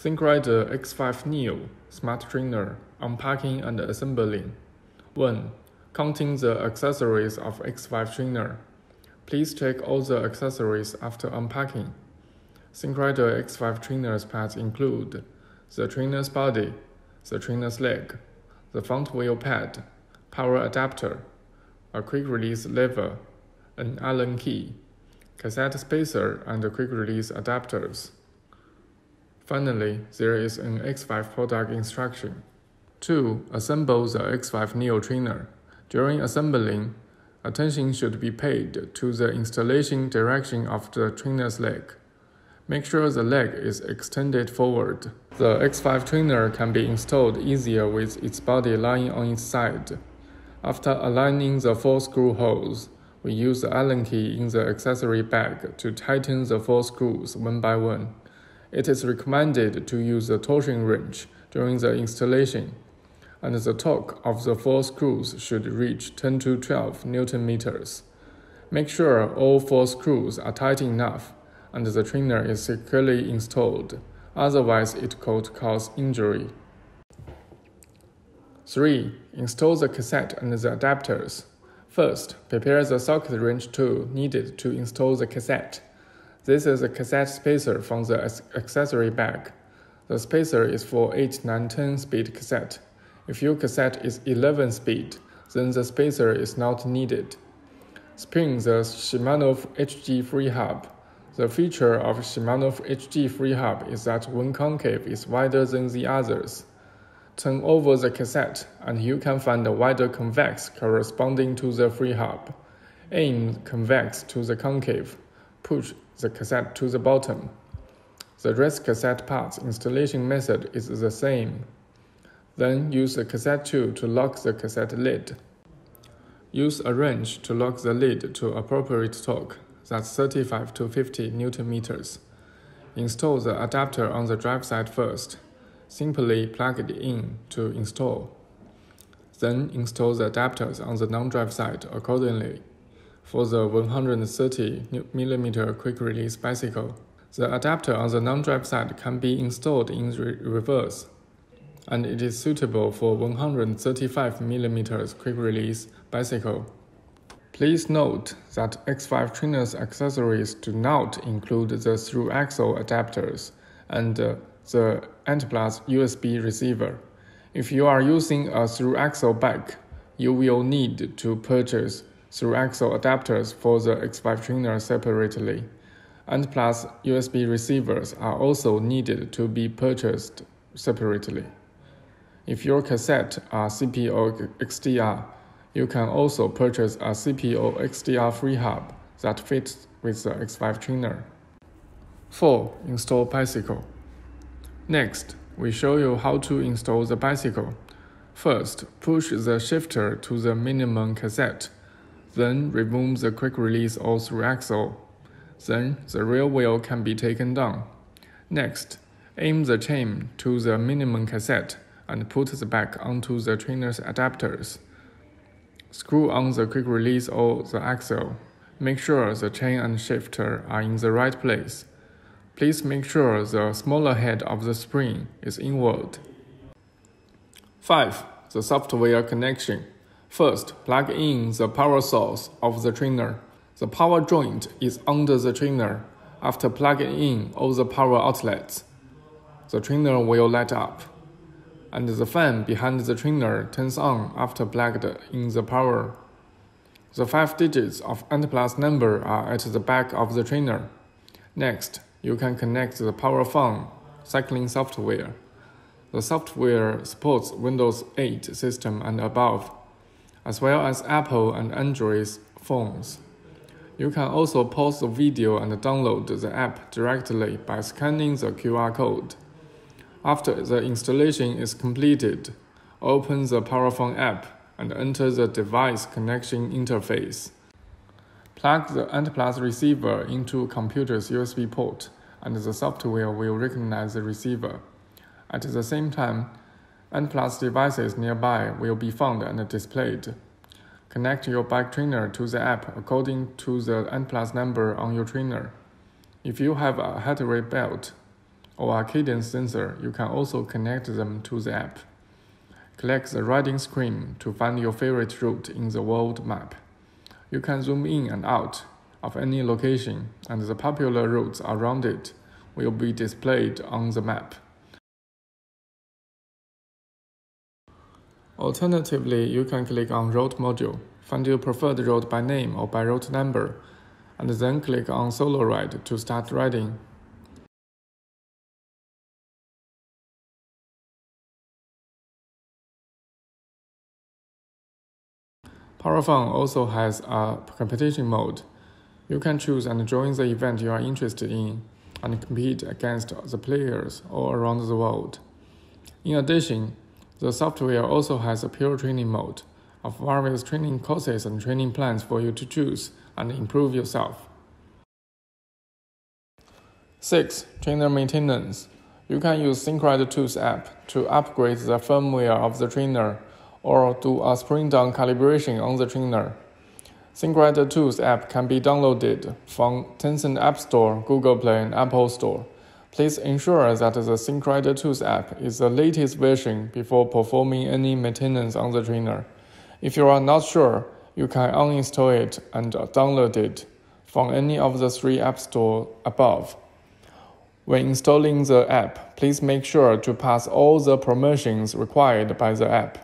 ThinkRider X5 Neo Smart Trainer Unpacking and Assembling. 1. Counting the accessories of X5 Trainer. Please check all the accessories after unpacking. ThinkRider X5 Trainer's pads include the trainer's body, the trainer's leg, the front wheel pad, power adapter, a quick-release lever, an Allen key, cassette spacer and quick-release adapters. Finally, there is an X5 product instruction. 2. Assemble the X5 Neo Trainer. During assembling, attention should be paid to the installation direction of the trainer's leg. Make sure the leg is extended forward. The X5 trainer can be installed easier with its body lying on its side. After aligning the 4 screw holes, we use the Allen key in the accessory bag to tighten the 4 screws one by one. It is recommended to use the torsion wrench during the installation, and the torque of the 4 screws should reach 10 to 12 Nm. Make sure all 4 screws are tight enough and the trainer is securely installed, otherwise it could cause injury. 3. Install the cassette and the adapters. First, prepare the socket wrench tool needed to install the cassette. This is a cassette spacer from the accessory bag. The spacer is for 8, 9, 10 speed cassette. If your cassette is 11 speed, then the spacer is not needed. Spin the Shimano HG free hub. The feature of Shimano HG free hub is that one concave is wider than the others. Turn over the cassette and you can find a wider convex corresponding to the free hub. Aim convex to the concave. Push the cassette to the bottom. The rest cassette parts installation method is the same. Then use the cassette tool to lock the cassette lid. Use a wrench to lock the lid to appropriate torque, that's 35 to 50 Nm. Install the adapter on the drive side first. Simply plug it in to install. Then install the adapters on the non-drive side accordingly. For the 130mm quick-release bicycle, the adapter on the non-drive side can be installed in reverse, and it is suitable for 135mm quick-release bicycle. Please note that X5 trainer's accessories do not include the through-axle adapters and the Anti-Plus USB receiver. If you are using a through-axle bike, you will need to purchase through-axle adapters for the X5 trainer separately. Anti-Plus USB receivers are also needed to be purchased separately. If your cassette are CPO XDR, you can also purchase a CPO XDR free hub that fits with the X5 trainer. 4. Install bicycle. Next, we show you how to install the bicycle. First, push the shifter to the minimum cassette. Then remove the quick release or through axle. Then the rear wheel can be taken down. Next, aim the chain to the minimum cassette and put the back onto the trainer's adapters. Screw on the quick release or the axle. Make sure the chain and shifter are in the right place. Please make sure the smaller head of the spring is inward. 5. The software connection. First, plug in the power source of the trainer. The power joint is under the trainer. After plugging in all the power outlets, the trainer will light up, and the fan behind the trainer turns on after plugged in the power. The 5 digits of Anti-Plus number are at the back of the trainer. Next, you can connect the power phone cycling software. The software supports Windows 8 system and above, as well as Apple and Android phones. You can also pause the video and download the app directly by scanning the QR code. After the installation is completed, open the PowerPhone app and enter the device connection interface. Plug the Anti-Plus receiver into a computer's USB port, and the software will recognize the receiver. At the same time, Anti-Plus devices nearby will be found and displayed. Connect your bike trainer to the app according to the Anti-Plus number on your trainer. If you have a head weight belt, or a cadence sensor, you can also connect them to the app. Click the riding screen to find your favorite route in the world map. You can zoom in and out of any location, and the popular routes around it will be displayed on the map. Alternatively, you can click on Road module, find your preferred road by name or by route number, and then click on Solo Ride to start riding. PowerFun also has a competition mode. You can choose and join the event you are interested in and compete against the players all around the world. In addition, the software also has a pure training mode of various training courses and training plans for you to choose and improve yourself. 6. Trainer maintenance. You can use ThinkRider Tools app to upgrade the firmware of the trainer or do a spring-down calibration on the trainer. ThinkRider Tools app can be downloaded from Tencent App Store, Google Play, and Apple Store. Please ensure that the ThinkRider Tools app is the latest version before performing any maintenance on the trainer. If you are not sure, you can uninstall it and download it from any of the 3 app stores above. When installing the app, please make sure to pass all the permissions required by the app.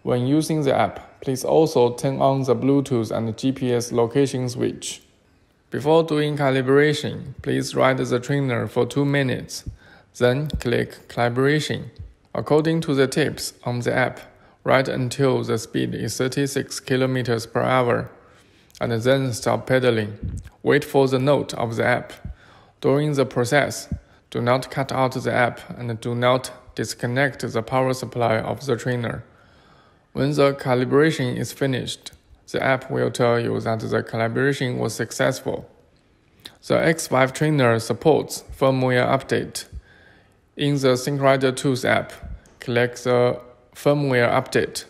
When using the app, please also turn on the Bluetooth and GPS location switch. Before doing calibration, please ride the trainer for 2 minutes, then click Calibration. According to the tips on the app, ride until the speed is 36 km per hour, and then stop pedaling. Wait for the note of the app. During the process, do not cut out the app and do not disconnect the power supply of the trainer. When the calibration is finished, the app will tell you that the calibration was successful. The X5 trainer supports firmware update. In the ThinkRider Tools app, click the firmware update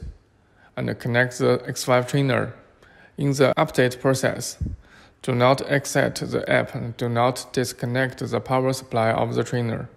and connect the X5 trainer. In the update process, do not exit the app and do not disconnect the power supply of the trainer.